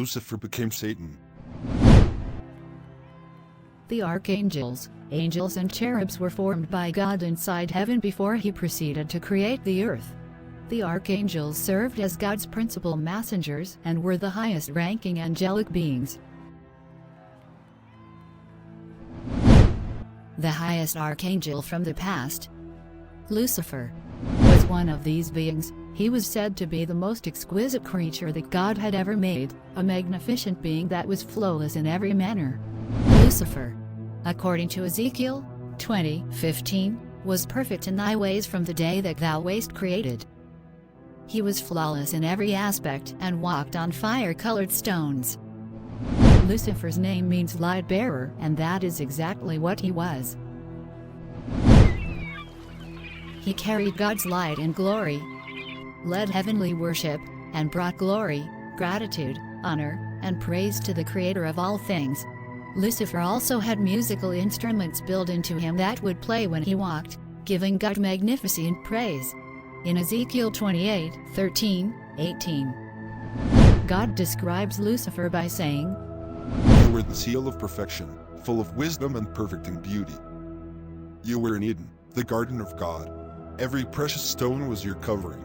Lucifer became Satan. The archangels, angels and cherubs were formed by God inside heaven before he proceeded to create the earth. The archangels served as God's principal messengers and were the highest-ranking angelic beings. The highest archangel from the past, Lucifer, was one of these beings. He was said to be the most exquisite creature that God had ever made, a magnificent being that was flawless in every manner. Lucifer, according to Ezekiel 20:15, was perfect in thy ways from the day that thou wast created. He was flawless in every aspect and walked on fire-colored stones. Lucifer's name means light bearer, and that is exactly what he was. He carried God's light and glory, led heavenly worship, and brought glory, gratitude, honor, and praise to the Creator of all things. Lucifer also had musical instruments built into him that would play when he walked, giving God magnificent praise. In Ezekiel 28:13-18, God describes Lucifer by saying, You were the seal of perfection, full of wisdom and perfect in beauty. You were in Eden, the garden of God. Every precious stone was your covering.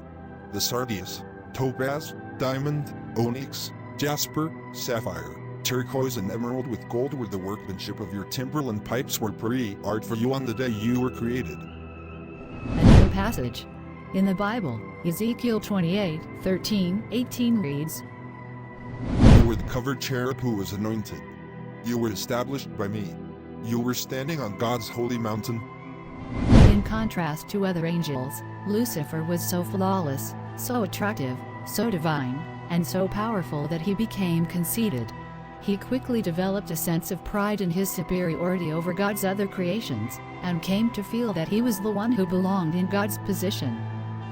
The sardius, topaz, diamond, onyx, jasper, sapphire, turquoise and emerald with gold were the workmanship of your timbrel, and pipes were pre-art for you on the day you were created. Another passage in the Bible, Ezekiel 28:13-18 reads, You were the covered cherub who was anointed. You were established by me. You were standing on God's holy mountain. In contrast to other angels, Lucifer was so flawless, so attractive, so divine, and so powerful that he became conceited. He quickly developed a sense of pride in his superiority over God's other creations, and came to feel that he was the one who belonged in God's position.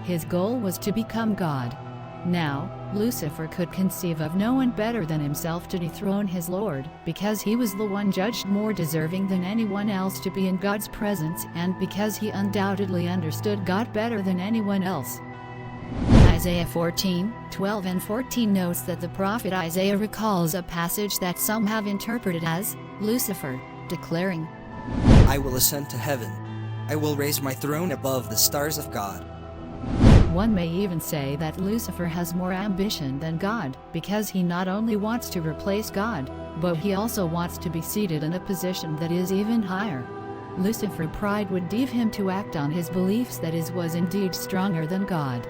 His goal was to become God. Now, Lucifer could conceive of no one better than himself to dethrone his Lord, because he was the one judged more deserving than anyone else to be in God's presence, and because he undoubtedly understood God better than anyone else. Isaiah 14:12 and 14 notes that the prophet Isaiah recalls a passage that some have interpreted as Lucifer declaring, I will ascend to heaven. I will raise my throne above the stars of God. One may even say that Lucifer has more ambition than God, because he not only wants to replace God, but he also wants to be seated in a position that is even higher. Lucifer's pride would drive him to act on his beliefs that his was indeed stronger than God.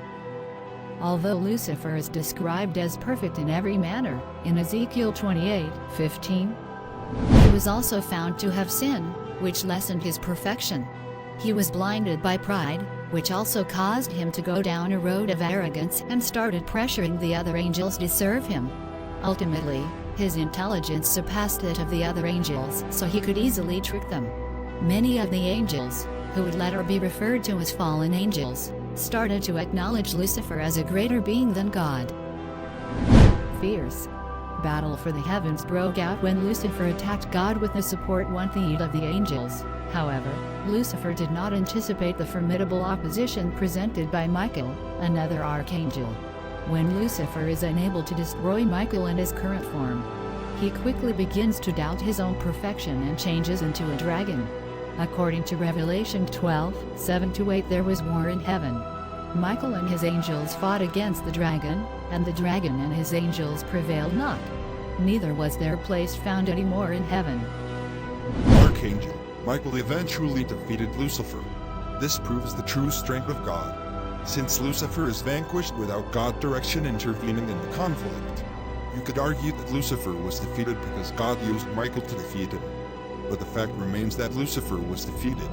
Although Lucifer is described as perfect in every manner, in Ezekiel 28:15, he was also found to have sin, which lessened his perfection. He was blinded by pride, which also caused him to go down a road of arrogance and started pressuring the other angels to serve him. Ultimately, his intelligence surpassed that of the other angels, so he could easily trick them. Many of the angels, who would later be referred to as fallen angels, started to acknowledge Lucifer as a greater being than God. Fierce battle for the heavens broke out when Lucifer attacked God with the support of the angels. However, Lucifer did not anticipate the formidable opposition presented by Michael, another archangel. When Lucifer is unable to destroy Michael in his current form, he quickly begins to doubt his own perfection and changes into a dragon. According to Revelation 12:7-8, there was war in heaven. Michael and his angels fought against the dragon, and the dragon and his angels prevailed not. Neither was their place found any more in heaven. Archangel Michael eventually defeated Lucifer. This proves the true strength of God, since Lucifer is vanquished without God's direction intervening in the conflict. You could argue that Lucifer was defeated because God used Michael to defeat him. But the fact remains that Lucifer was defeated.